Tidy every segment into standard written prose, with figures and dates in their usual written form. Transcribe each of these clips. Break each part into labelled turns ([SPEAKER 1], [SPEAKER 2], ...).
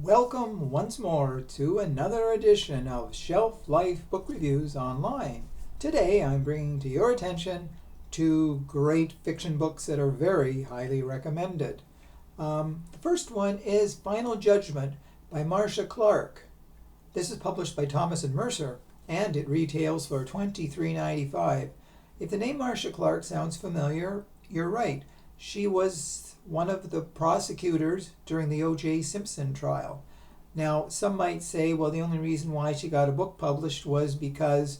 [SPEAKER 1] Welcome once more to another edition of Shelf Life Book Reviews Online. Today I'm bringing to your attention two great fiction books that are very highly recommended. The first one is Final Judgment by Marcia Clark. This is published by Thomas & Mercer and it retails for $23.95. If the name Marcia Clark sounds familiar, you're right. She was one of the prosecutors during the O.J. Simpson trial. Now, some might say, well, the only reason why she got a book published was because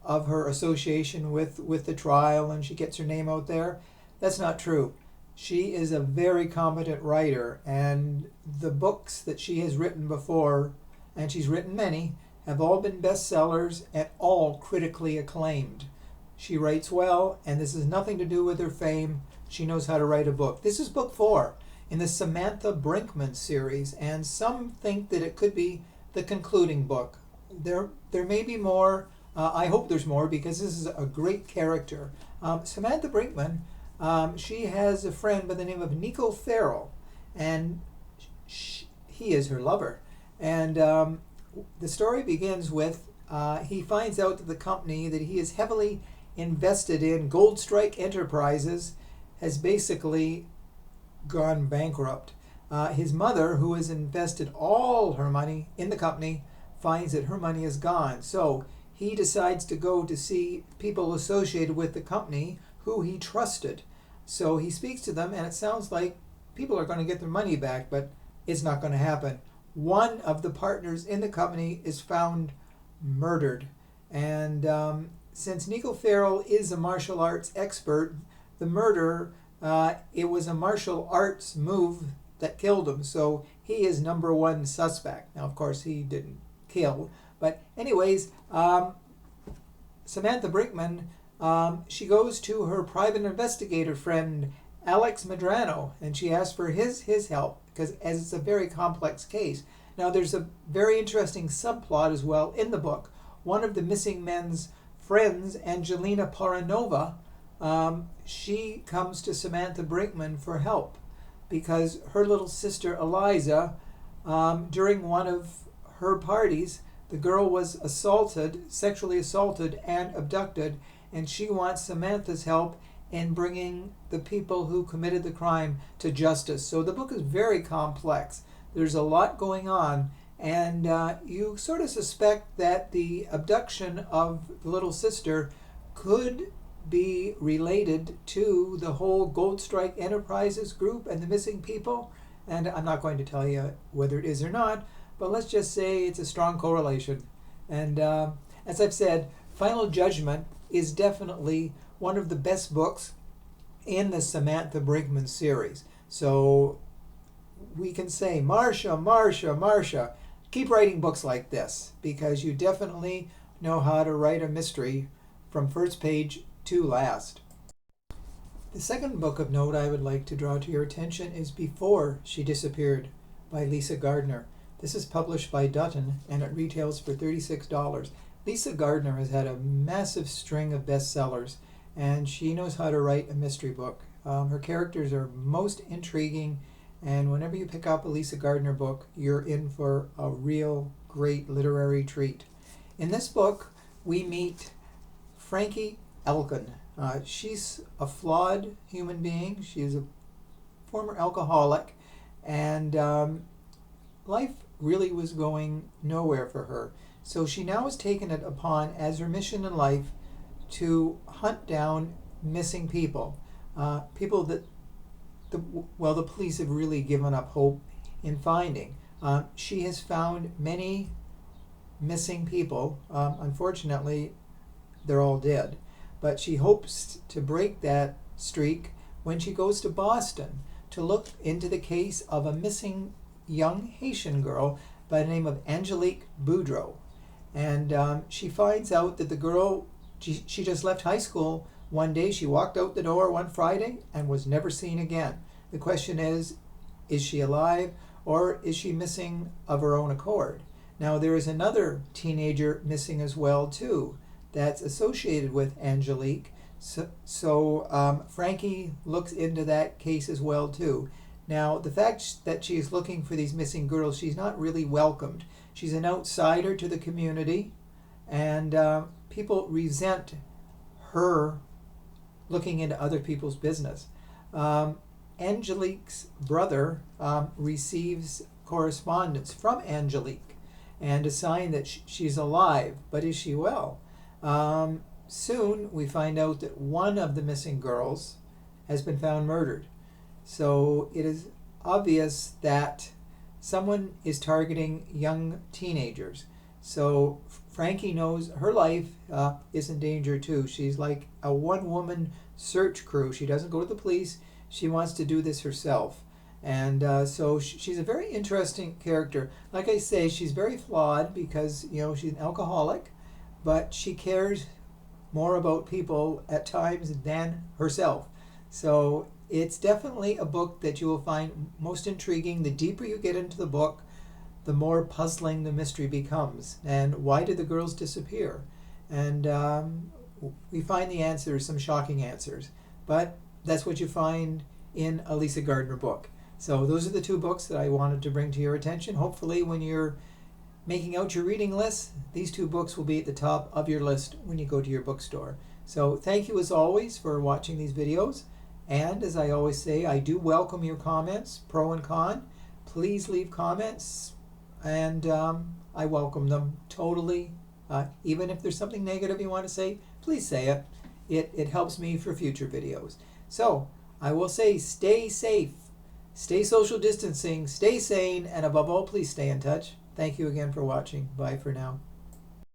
[SPEAKER 1] of her association with the trial and she gets her name out there. That's not true. She is a very competent writer, and the books that she has written before, and she's written many, have all been bestsellers and all critically acclaimed. She writes well, and this has nothing to do with her fame. She knows how to write a book. This is book 4 in the Samantha Brinkman series, and some think that it could be the concluding book. There may be more. I hope there's more because this is a great character. Samantha Brinkman, she has a friend by the name of Nico Farrell, and he is her lover. And the story begins with he finds out that the company that he is heavily invested in, Gold Strike Enterprises, has basically gone bankrupt. His mother, who has invested all her money in the company, finds that her money is gone. So he decides to go to see people associated with the company who he trusted. So he speaks to them, and it sounds like people are going to get their money back, but it's not going to happen. One of the partners in the company is found murdered. And since Nico Farrell is a martial arts expert, the murder, it was a martial arts move that killed him. So he is number one suspect. Now, of course, he didn't kill. But anyways, Samantha Brinkman, she goes to her private investigator friend, Alex Medrano, and she asks for his help, because as it's a very complex case. Now, there's a very interesting subplot as well in the book. One of the missing men's friends, Angelina Paranova, she comes to Samantha Brinkman for help because her little sister Eliza, during one of her parties, the girl was sexually assaulted and abducted, and she wants Samantha's help in bringing the people who committed the crime to justice. So the book is very complex. There's a lot going on, and you sort of suspect that the abduction of the little sister could be related to the whole Gold Strike Enterprises group and the missing people. And I'm not going to tell you whether it is or not, but let's just say it's a strong correlation. And as I've said, Final Judgment is definitely one of the best books in the Samantha Brinkman series. So we can say, Marcia, Marcia, Marcia, keep writing books like this, because you definitely know how to write a mystery from first page to last. The second book of note I would like to draw to your attention is Before She Disappeared by Lisa Gardner. This is published by Dutton and it retails for $36. Lisa Gardner has had a massive string of bestsellers and she knows how to write a mystery book. Her characters are most intriguing, and whenever you pick up a Lisa Gardner book, you're in for a real great literary treat. In this book, we meet Frankie Elkin. She's a flawed human being. She is a former alcoholic, and life really was going nowhere for her. So she now has taken it upon as her mission in life to hunt down missing people, people that the police have really given up hope in finding. She has found many missing people. Unfortunately, they're all dead. But she hopes to break that streak when she goes to Boston to look into the case of a missing young Haitian girl by the name of Angelique Boudreau. And she finds out that the girl, she just left high school one day. She walked out the door one Friday and was never seen again. The question is she alive or is she missing of her own accord? Now, there is another teenager missing as well, too, that's associated with Angelique. So Frankie looks into that case as well, too. Now, the fact that she is looking for these missing girls, she's not really welcomed. She's an outsider to the community, and people resent her looking into other people's business. Angelique's brother receives correspondence from Angelique and a sign that she's alive, but is she well? Soon we find out that one of the missing girls has been found murdered. So it is obvious that someone is targeting young teenagers. So Frankie knows her life is in danger too. She's like a one-woman search crew. She doesn't go to the police. She wants to do this herself. And so she's a very interesting character. Like I say, she's very flawed because, she's an alcoholic, but she cares more about people at times than herself. So it's definitely a book that you will find most intriguing. The deeper you get into the book, the more puzzling the mystery becomes. And why did the girls disappear? And we find the answers, some shocking answers. But that's what you find in a Lisa Gardner book. So those are the two books that I wanted to bring to your attention. Hopefully when you're making out your reading list, these two books will be at the top of your list when you go to your bookstore. So thank you as always for watching these videos. And as I always say, I do welcome your comments, pro and con. Please leave comments, and I welcome them totally. Even if there's something negative you want to say, please say it. It helps me for future videos. So I will say stay safe, stay social distancing, stay sane, and above all, please stay in touch. Thank you again for watching. Bye for now.